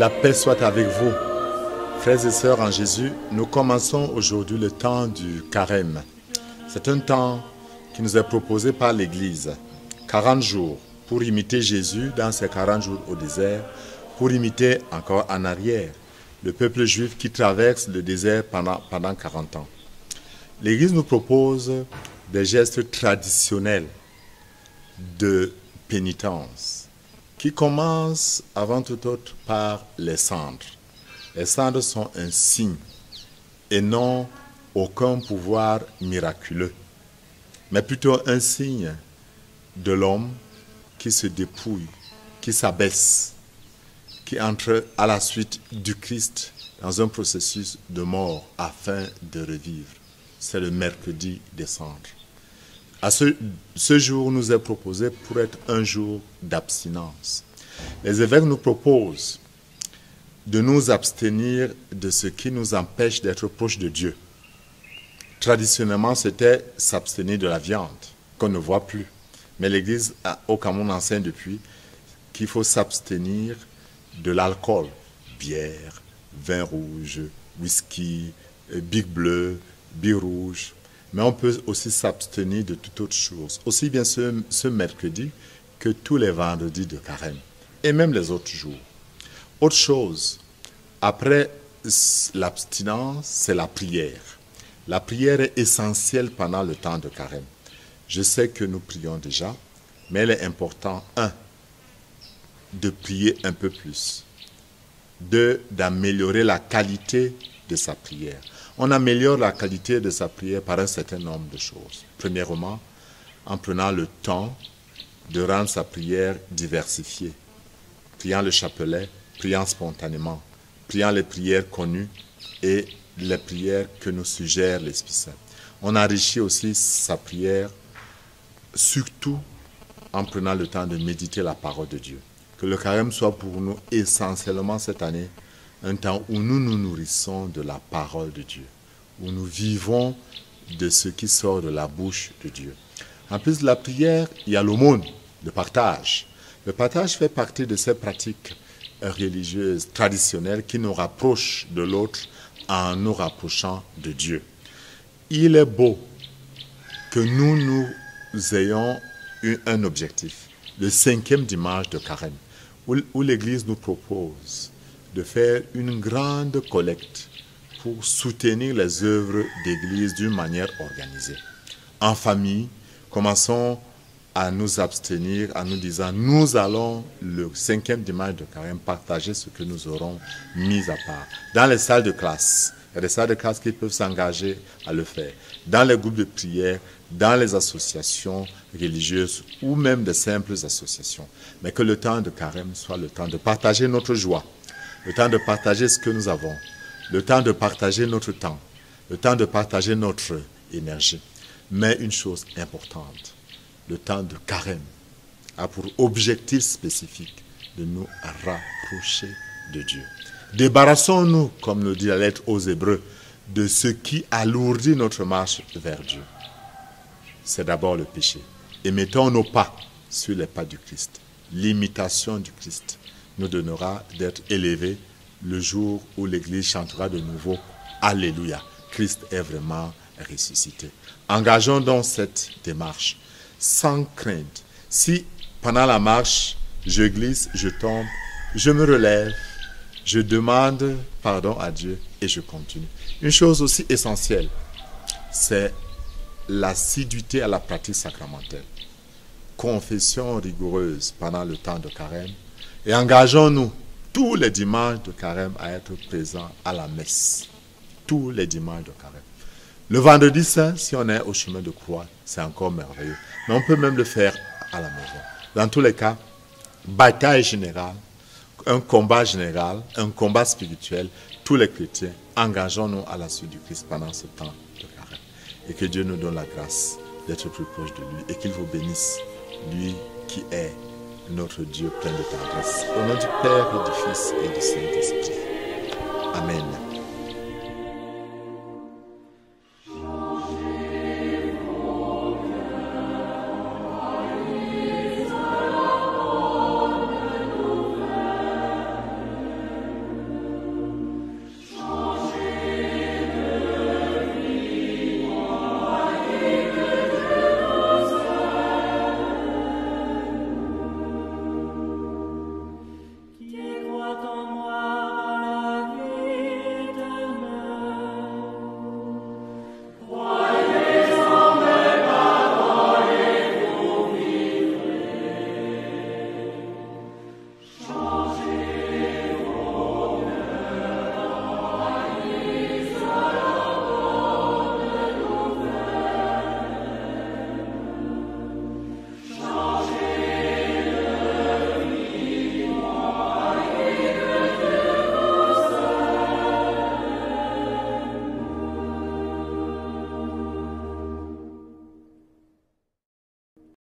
La paix soit avec vous. Frères et sœurs en Jésus, nous commençons aujourd'hui le temps du carême. C'est un temps qui nous est proposé par l'Église. 40 jours pour imiter Jésus dans ces 40 jours au désert, pour imiter encore en arrière le peuple juif qui traverse le désert pendant 40 ans. L'Église nous propose des gestes traditionnels de pénitence qui commencent avant tout autre par les cendres. Les cendres sont un signe et non aucun pouvoir miraculeux, mais plutôt un signe de l'homme qui se dépouille, qui s'abaisse, qui entre à la suite du Christ dans un processus de mort afin de revivre. C'est le mercredi des cendres. Ce jour nous est proposé pour être un jour d'abstinence. Les évêques nous proposent de nous abstenir de ce qui nous empêche d'être proches de Dieu. Traditionnellement, c'était s'abstenir de la viande, qu'on ne voit plus. Mais l'Église au Cameroun enseigne depuis qu'il faut s'abstenir de l'alcool, bière, vin rouge, whisky, bic bleu, bière rouge. Mais on peut aussi s'abstenir de toute autre chose, aussi bien ce mercredi que tous les vendredis de carême, et même les autres jours. Autre chose, après l'abstinence, c'est la prière. La prière est essentielle pendant le temps de carême. Je sais que nous prions déjà, mais il est important, 1, de prier un peu plus, 2, d'améliorer la qualité de sa prière. On améliore la qualité de sa prière par un certain nombre de choses. Premièrement, en prenant le temps de rendre sa prière diversifiée, priant le chapelet, priant spontanément, priant les prières connues et les prières que nous suggère l'Esprit Saint. On enrichit aussi sa prière, surtout en prenant le temps de méditer la parole de Dieu. Que le carême soit pour nous essentiellement cette année un temps où nous nous nourrissons de la parole de Dieu, où nous vivons de ce qui sort de la bouche de Dieu. En plus de la prière, il y a l'aumône, le partage. Le partage fait partie de ces pratiques religieuses traditionnelles qui nous rapprochent de l'autre en nous rapprochant de Dieu. Il est beau que nous ayons un objectif, le 5e dimanche de carême, où l'Église nous propose de faire une grande collecte pour soutenir les œuvres d'Église d'une manière organisée. En famille, commençons à nous abstenir en nous disant, nous allons le 5e dimanche de carême partager ce que nous aurons mis à part. Dans les salles de classe, il y a des salles de classe qui peuvent s'engager à le faire. Dans les groupes de prière, dans les associations religieuses ou même des simples associations. Mais que le temps de carême soit le temps de partager notre joie, le temps de partager ce que nous avons, le temps de partager notre temps, le temps de partager notre énergie. Mais une chose importante, le temps de carême a pour objectif spécifique de nous rapprocher de Dieu. Débarrassons-nous, comme nous dit la lettre aux Hébreux, de ce qui alourdit notre marche vers Dieu. C'est d'abord le péché. Et mettons nos pas sur les pas du Christ. L'imitation du Christ nous donnera d'être élevés le jour où l'Église chantera de nouveau « Alléluia ». Christ est vraiment ressuscité. Engageons donc cette démarche sans crainte. Si pendant la marche, je glisse, je tombe, je me relève, je demande pardon à Dieu et je continue. Une chose aussi essentielle, c'est l'assiduité à la pratique sacramentelle. Confession rigoureuse pendant le temps de carême et engageons-nous tous les dimanches de carême à être présents à la messe. Tous les dimanches de carême. Le vendredi saint, si on est au chemin de croix, c'est encore merveilleux. Mais on peut même le faire à la maison. Dans tous les cas, bataille générale, un combat général, un combat spirituel, tous les chrétiens, engageons-nous à la suite du Christ pendant ce temps de carême. Et que Dieu nous donne la grâce d'être plus proche de lui et qu'il vous bénisse, lui qui est notre Dieu plein de tendresse. Au nom du Père et du Fils et du Saint-Esprit. Amen.